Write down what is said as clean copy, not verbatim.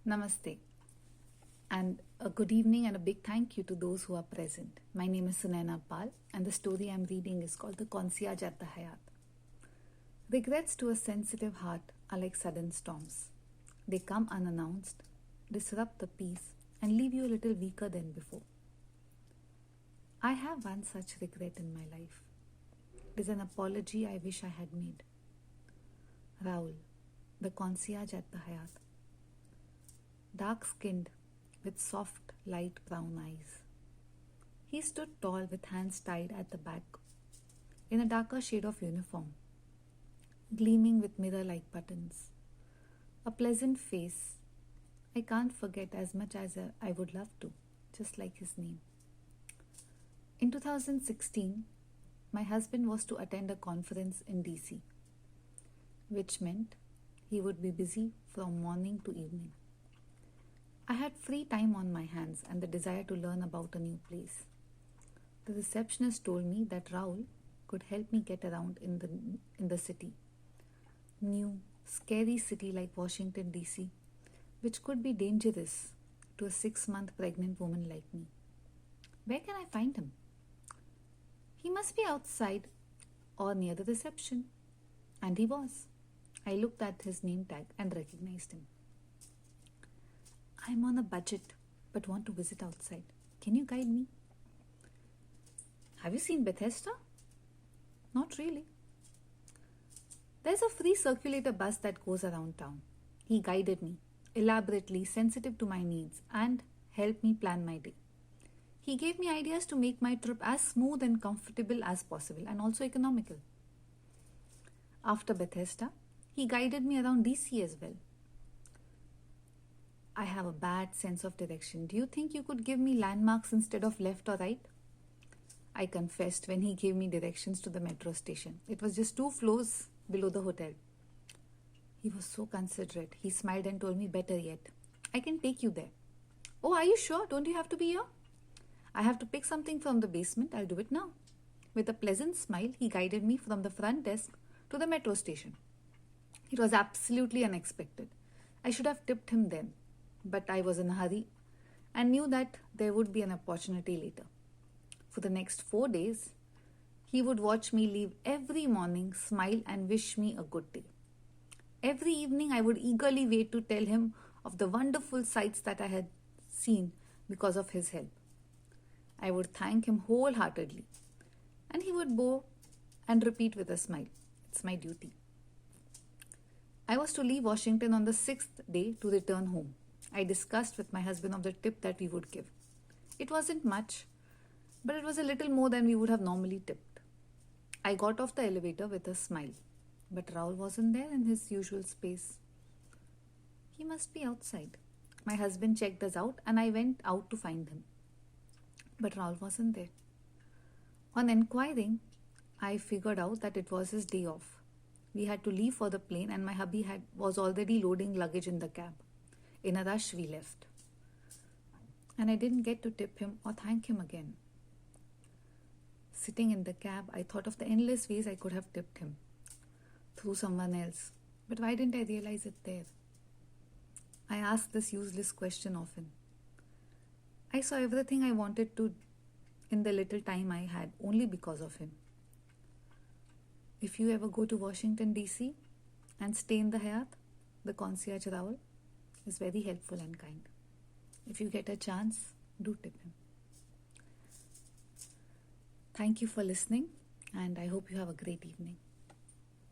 Namaste, and a good evening and a big thank you to those who are present. My name is Sunaina Pal, and the story I'm reading is called The Concierge at the Hayat. Regrets to a sensitive heart are like sudden storms. They come unannounced, disrupt the peace, and leave you a little weaker than before. I have one such regret in my life. It is an apology I wish I had made. Raul, the concierge at the Hayat. Dark-skinned, with soft, light brown eyes. He stood tall with hands tied at the back, in a darker shade of uniform, gleaming with mirror-like buttons. A pleasant face I can't forget as much as I would love to, just like his name. In 2016, my husband was to attend a conference in DC, which meant he would be busy from morning to evening. I had free time on my hands and the desire to learn about a new place. The receptionist told me that Raul could help me get around in the city. New, scary city like Washington, D.C., which could be dangerous to a 6-month pregnant woman like me. Where can I find him? He must be outside or near the reception. And he was. I looked at his name tag and recognized him. I'm on a budget but want to visit outside. Can you guide me? Have you seen Bethesda? Not really. There's a free circulator bus that goes around town. He guided me, elaborately sensitive to my needs, and helped me plan my day. He gave me ideas to make my trip as smooth and comfortable as possible and also economical. After Bethesda, he guided me around DC as well. I have a bad sense of direction. Do you think you could give me landmarks instead of left or right? I confessed when he gave me directions to the metro station. It was just 2 floors below the hotel. He was so considerate. He smiled and told me, better yet, I can take you there. Oh, are you sure? Don't you have to be here? I have to pick something from the basement. I'll do it now. With a pleasant smile, he guided me from the front desk to the metro station. It was absolutely unexpected. I should have tipped him then, but I was in a hurry and knew that there would be an opportunity later. For the next 4 days, he would watch me leave every morning, smile and wish me a good day. Every evening, I would eagerly wait to tell him of the wonderful sights that I had seen because of his help. I would thank him wholeheartedly, and he would bow and repeat with a smile, it's my duty. I was to leave Washington on the 6th day to return home. I discussed with my husband of the tip that we would give. It wasn't much, but it was a little more than we would have normally tipped. I got off the elevator with a smile, but Raul wasn't there in his usual space. He must be outside. My husband checked us out and I went out to find him. But Raul wasn't there. On inquiring, I figured out that it was his day off. We had to leave for the plane and my hubby was already loading luggage in the cab. In a rush, we left. And I didn't get to tip him or thank him again. Sitting in the cab, I thought of the endless ways I could have tipped him. Through someone else. But why didn't I realize it there? I asked this useless question often. I saw everything I wanted to in the little time I had only because of him. If you ever go to Washington, D.C. and stay in the Hayat, the concierge Raul is very helpful and kind. If you get a chance, do tip him. Thank you for listening, and I hope you have a great evening.